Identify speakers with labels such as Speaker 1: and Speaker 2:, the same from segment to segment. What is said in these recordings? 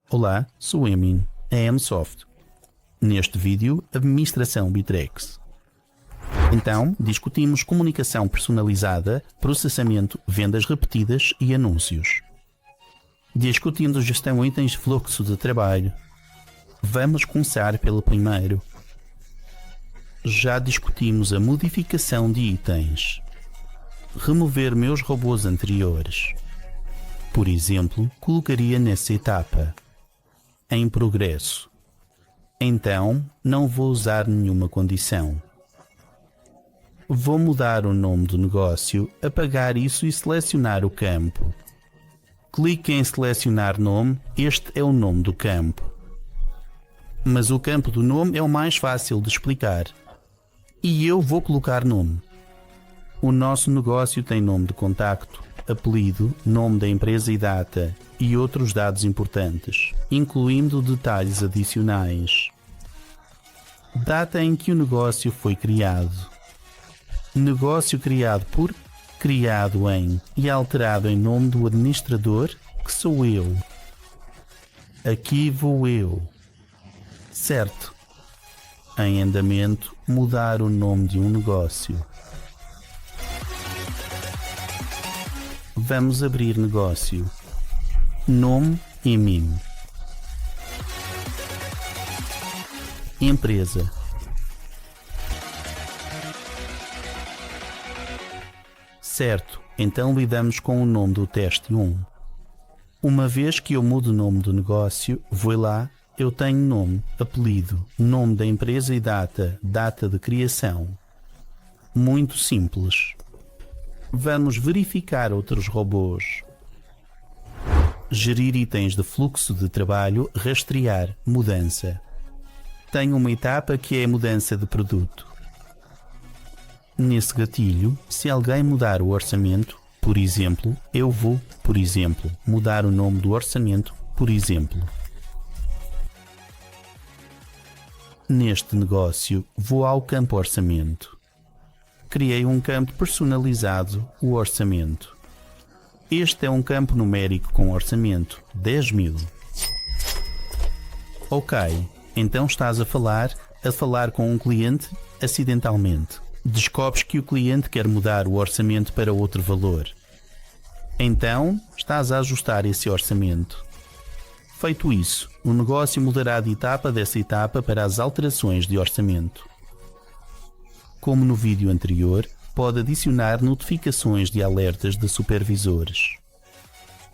Speaker 1: Olá, sou Emin, a Emsoft. Neste vídeo, Administração Bitrex. Então, discutimos comunicação personalizada, processamento, vendas repetidas e anúncios. Discutindo gestão de itens de fluxo de trabalho. Vamos começar pelo primeiro. Já discutimos a modificação de itens. Remover meus robôs anteriores. Por exemplo, colocaria nessa etapa. Em progresso. Então, não vou usar nenhuma condição. Vou mudar o nome do negócio, apagar isso e selecionar o campo. Clique em selecionar nome, este é o nome do campo. Mas o campo do nome é o mais fácil de explicar. E eu vou colocar nome. O nosso negócio tem nome de contacto, apelido, nome da empresa e data, e outros dados importantes, incluindo detalhes adicionais. Data em que o negócio foi criado. Negócio criado por, criado em e alterado em nome do administrador, que sou eu. Aqui vou eu. Certo. Em andamento, mudar o nome de um negócio. Vamos abrir negócio. Nome Emin. Empresa. Certo, então lidamos com o nome do teste 1. Uma vez que eu mudo o nome do negócio, vou lá, eu tenho nome, apelido, nome da empresa e data, data de criação. Muito simples. Vamos verificar outros robôs. Gerir itens de fluxo de trabalho, rastrear, mudança. Tenho uma etapa que é a mudança de produto. Nesse gatilho, se alguém mudar o orçamento, por exemplo, eu vou, por exemplo, mudar o nome do orçamento, por exemplo. Neste negócio, vou ao campo orçamento. Criei um campo personalizado, o orçamento. Este é um campo numérico com orçamento, 10.000. Ok, então estás a falar com um cliente acidentalmente. Descobres que o cliente quer mudar o orçamento para outro valor. Então, estás a ajustar esse orçamento. Feito isso, o negócio mudará de etapa dessa etapa para as alterações de orçamento. Como no vídeo anterior, pode adicionar notificações de alertas de supervisores.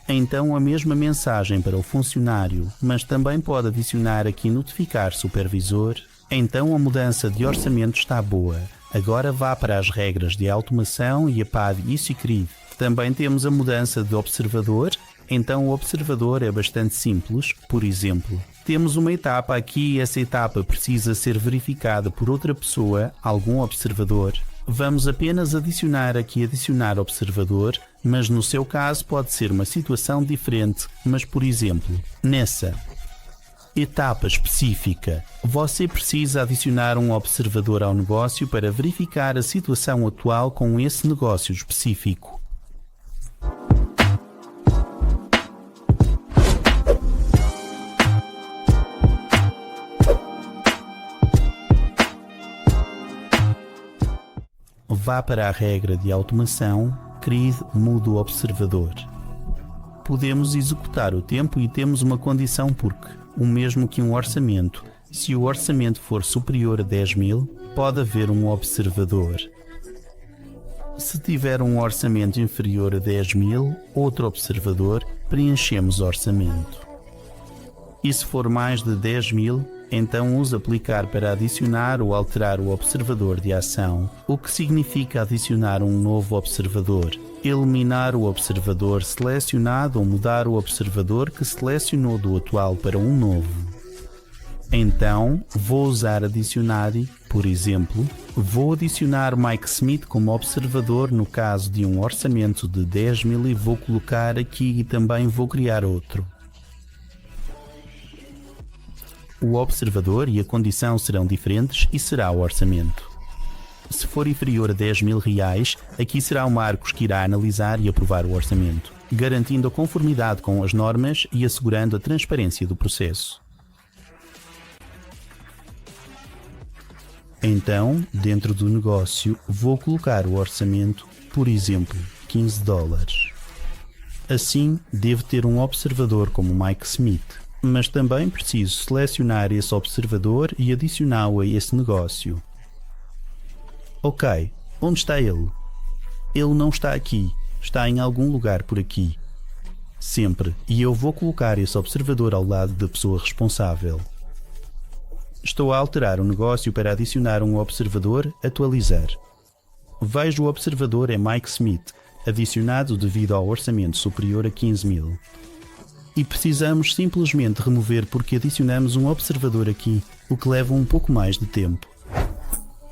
Speaker 1: Então a mesma mensagem para o funcionário, mas também pode adicionar aqui notificar supervisor. Então a mudança de orçamento está boa. Agora vá para as regras de automação e apague isso e crie. Também temos a mudança de observador. Então o observador é bastante simples. Por exemplo, temos uma etapa aqui e essa etapa precisa ser verificada por outra pessoa, algum observador. Vamos apenas adicionar aqui adicionar observador, mas no seu caso pode ser uma situação diferente, mas por exemplo, nessa etapa específica, você precisa adicionar um observador ao negócio para verificar a situação atual com esse negócio específico. Vá para a regra de automação, crie muda o observador. Podemos executar o tempo e temos uma condição porque, o mesmo que um orçamento, se o orçamento for superior a 10.000, pode haver um observador. Se tiver um orçamento inferior a 10.000, outro observador, preenchemos o orçamento. E se for mais de 10.000, então use aplicar para adicionar ou alterar o observador de ação, o que significa adicionar um novo observador, eliminar o observador selecionado ou mudar o observador que selecionou do atual para um novo. Então, vou usar adicionar e, por exemplo, vou adicionar Mike Smith como observador no caso de um orçamento de 10.000 e vou colocar aqui e também vou criar outro. O observador e a condição serão diferentes e será o orçamento. Se for inferior a 10.000 reais, aqui será o Marcos que irá analisar e aprovar o orçamento. garantindo a conformidade com as normas e assegurando a transparência do processo. Então, dentro do negócio, vou colocar o orçamento, por exemplo, $15. Assim, devo ter um observador como Mike Smith, mas também preciso selecionar esse observador e adicioná-lo a esse negócio. Ok, onde está ele? Ele não está aqui, está em algum lugar por aqui. Sempre, e eu vou colocar esse observador ao lado da pessoa responsável. Estou a alterar o negócio para adicionar um observador, atualizar. Vejo o observador é Mike Smith, adicionado devido ao orçamento superior a 15.000. E precisamos simplesmente remover porque adicionamos um observador aqui, o que leva um pouco mais de tempo.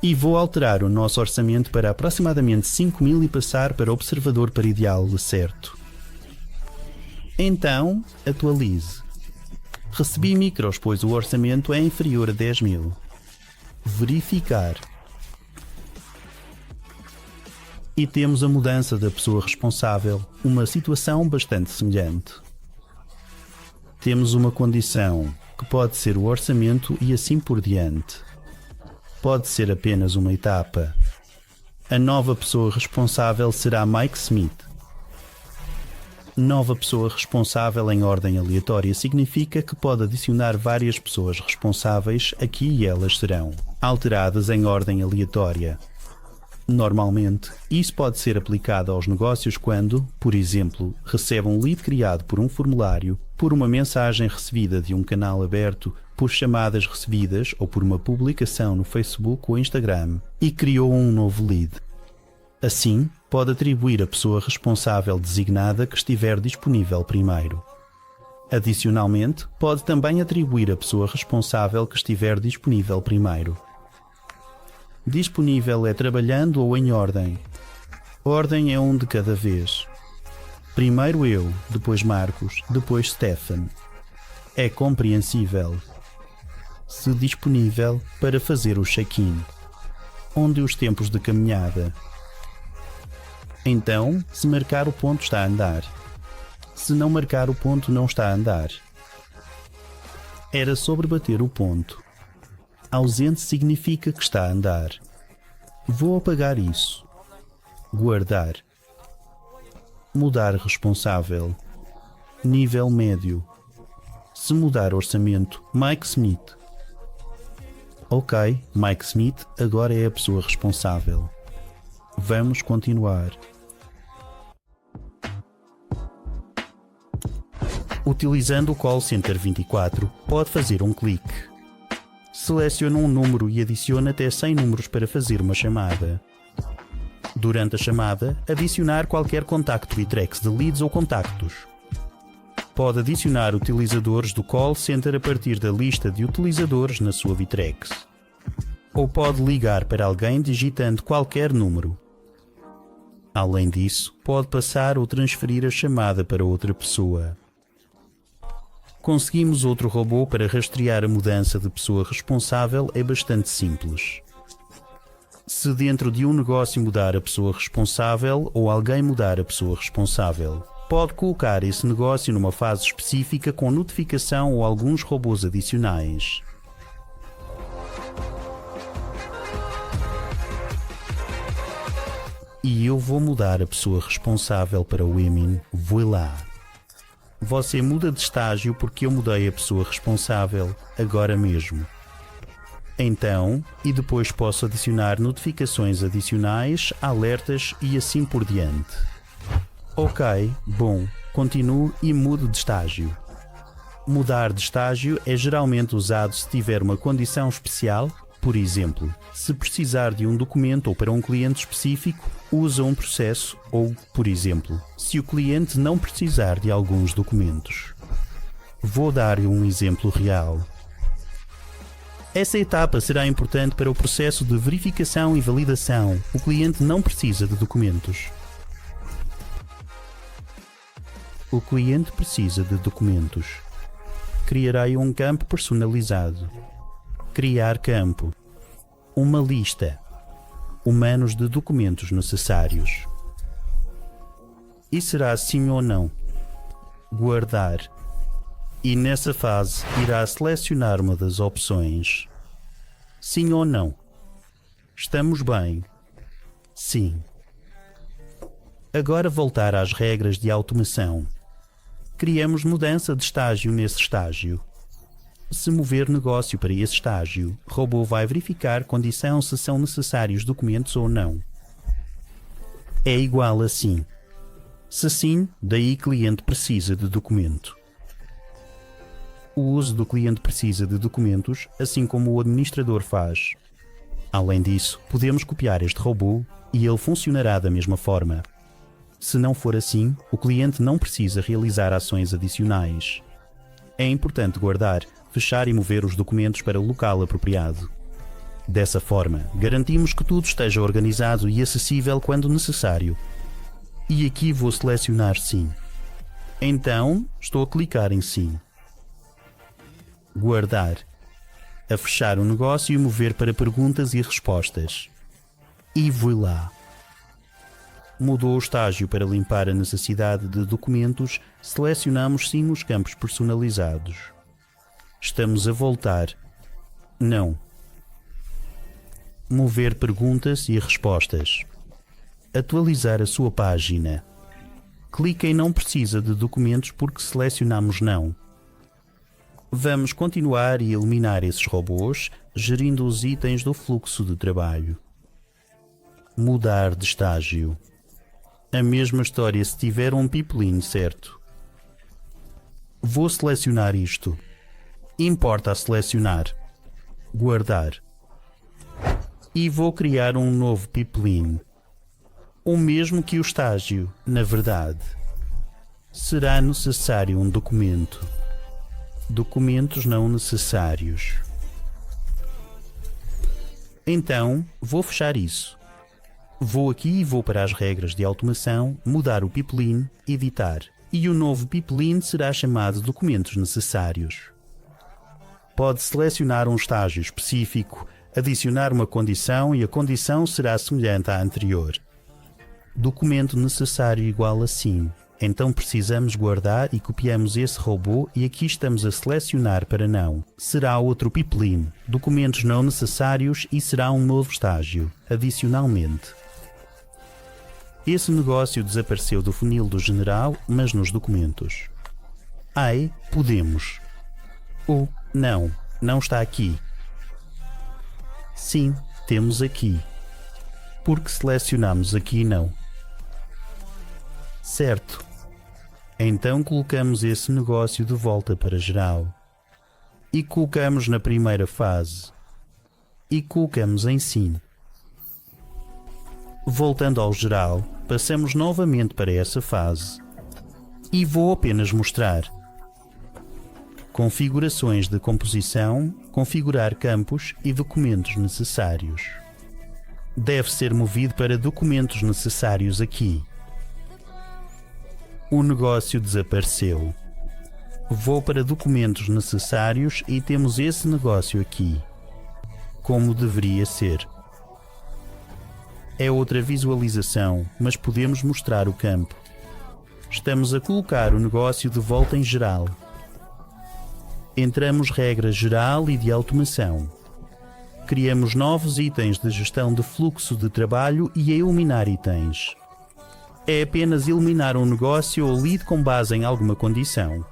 Speaker 1: E vou alterar o nosso orçamento para aproximadamente 5.000 e passar para o observador para ideal certo. Então, atualize. Recebi micros, pois o orçamento é inferior a 10.000. Verificar. E temos a mudança da pessoa responsável, uma situação bastante semelhante. Temos uma condição, que pode ser o orçamento e assim por diante. Pode ser apenas uma etapa. A nova pessoa responsável será Mike Smith. Nova pessoa responsável em ordem aleatória significa que pode adicionar várias pessoas responsáveis aqui e elas serão alteradas em ordem aleatória. Normalmente, isso pode ser aplicado aos negócios quando, por exemplo, recebe um lead criado por um formulário, por uma mensagem recebida de um canal aberto, por chamadas recebidas ou por uma publicação no Facebook ou Instagram e criou um novo lead. Assim, pode atribuir a pessoa responsável designada que estiver disponível primeiro. Adicionalmente, pode também atribuir a pessoa responsável que estiver disponível primeiro. Disponível é trabalhando ou em ordem. Ordem é um de cada vez. Primeiro eu, depois Marcos, depois Stefan. É compreensível. Se disponível para fazer o check-in. Onde os tempos de caminhada. Então, se marcar o ponto está a andar. Se não marcar o ponto não está a andar. Era sobre bater o ponto. Ausente significa que está a andar. Vou apagar isso. Guardar. Mudar responsável. Nível médio. Se mudar orçamento, Mike Smith. Ok, Mike Smith agora é a pessoa responsável. Vamos continuar. Utilizando o Call Center 24, pode fazer um clique. Seleciona um número e adiciona até 100 números para fazer uma chamada. Durante a chamada, adicionar qualquer contacto Bitrex de leads ou contactos. Pode adicionar utilizadores do Call Center a partir da lista de utilizadores na sua Bitrex. Ou pode ligar para alguém digitando qualquer número. Além disso, pode passar ou transferir a chamada para outra pessoa. Conseguimos outro robô para rastrear a mudança de pessoa responsável é bastante simples. Se dentro de um negócio mudar a pessoa responsável ou alguém mudar a pessoa responsável, pode colocar esse negócio numa fase específica com notificação ou alguns robôs adicionais. E eu vou mudar a pessoa responsável para o Emin, vou lá. Você muda de estágio porque eu mudei a pessoa responsável, agora mesmo. Então, e depois posso adicionar notificações adicionais, alertas e assim por diante. Ok, bom, continuo e mudo de estágio. Mudar de estágio é geralmente usado se tiver uma condição especial. Por exemplo, se precisar de um documento ou para um cliente específico, usa um processo ou, por exemplo, se o cliente não precisar de alguns documentos. Vou dar-lhe um exemplo real. Essa etapa será importante para o processo de verificação e validação. O cliente não precisa de documentos. O cliente precisa de documentos. Criarei um campo personalizado. Criar campo. Uma lista. Humanos de documentos necessários. e será sim ou não. Guardar. E nessa fase irá selecionar uma das opções. Sim ou não. Estamos bem? Sim. Agora voltar às regras de automação. Criamos mudança de estágio nesse estágio. Se mover negócio para esse estágio, o robô vai verificar condição se são necessários documentos ou não. É igual a sim. Se sim, daí cliente precisa de documento. O uso do cliente precisa de documentos, assim como o administrador faz. Além disso, podemos copiar este robô e ele funcionará da mesma forma. Se não for assim, o cliente não precisa realizar ações adicionais. É importante guardar, fechar e mover os documentos para o local apropriado. Dessa forma, garantimos que tudo esteja organizado e acessível quando necessário. E aqui vou selecionar sim. Então, estou a clicar em sim. Guardar. A fechar o negócio e mover para perguntas e respostas. E vou lá. Mudou o estágio para limpar a necessidade de documentos, selecionamos sim os campos personalizados. Estamos a voltar. Não. Mover perguntas e respostas. Atualizar a sua página. Clique em não precisa de documentos porque selecionamos não. Vamos continuar e eliminar esses robôs, gerindo os itens do fluxo de trabalho. Mudar de estágio. A mesma história se tiver um pipeline certo. Vou selecionar isto. Importa a selecionar. Guardar. E vou criar um novo pipeline. O mesmo que o estágio, na verdade. Será necessário um documento. Documentos não necessários. Então, vou fechar isso. Vou aqui e vou para as regras de automação, mudar o pipeline, editar. E o novo pipeline será chamado documentos necessários. Pode selecionar um estágio específico, adicionar uma condição e a condição será semelhante à anterior. Documento necessário igual a sim. Então precisamos guardar e copiamos esse robô e aqui estamos a selecionar para não. Será outro pipeline, documentos não necessários e será um novo estágio, adicionalmente. Esse negócio desapareceu do funil do general, mas nos documentos. Ai, podemos. Não, não está aqui. Sim, temos aqui. Porque selecionamos aqui não. Certo. Então colocamos esse negócio de volta para geral. E colocamos na primeira fase. E colocamos em sim. Voltando ao geral, passamos novamente para essa fase. E vou apenas mostrar. Configurações de composição, configurar campos e documentos necessários. Deve ser movido para documentos necessários aqui. O negócio desapareceu. Vou para documentos necessários e temos esse negócio aqui. Como deveria ser. É outra visualização, mas podemos mostrar o campo. Estamos a colocar o negócio de volta em geral. Entramos regra geral e de automação. Criamos novos itens de gestão de fluxo de trabalho e a eliminar itens. É apenas eliminar um negócio ou lead com base em alguma condição.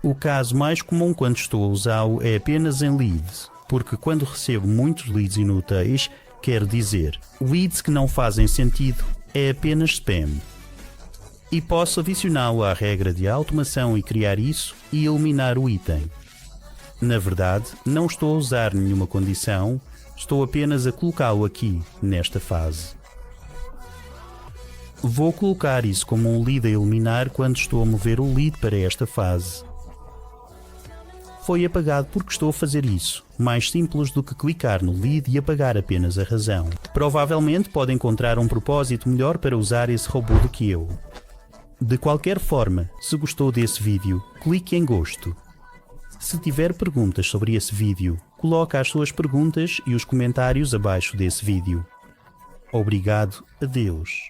Speaker 1: O caso mais comum quando estou a usá-lo é apenas em leads, porque quando recebo muitos leads inúteis, quer dizer, leads que não fazem sentido, é apenas spam. E posso adicioná-lo à regra de automação e criar isso e eliminar o item. Na verdade, não estou a usar nenhuma condição, estou apenas a colocá-lo aqui, nesta fase. Vou colocar isso como um lead a eliminar quando estou a mover o lead para esta fase. Foi apagado porque estou a fazer isso, mais simples do que clicar no lead e apagar apenas a razão. Provavelmente pode encontrar um propósito melhor para usar esse robô do que eu. De qualquer forma, se gostou desse vídeo, clique em gosto. Se tiver perguntas sobre esse vídeo, coloque as suas perguntas e os comentários abaixo desse vídeo. Obrigado a Deus.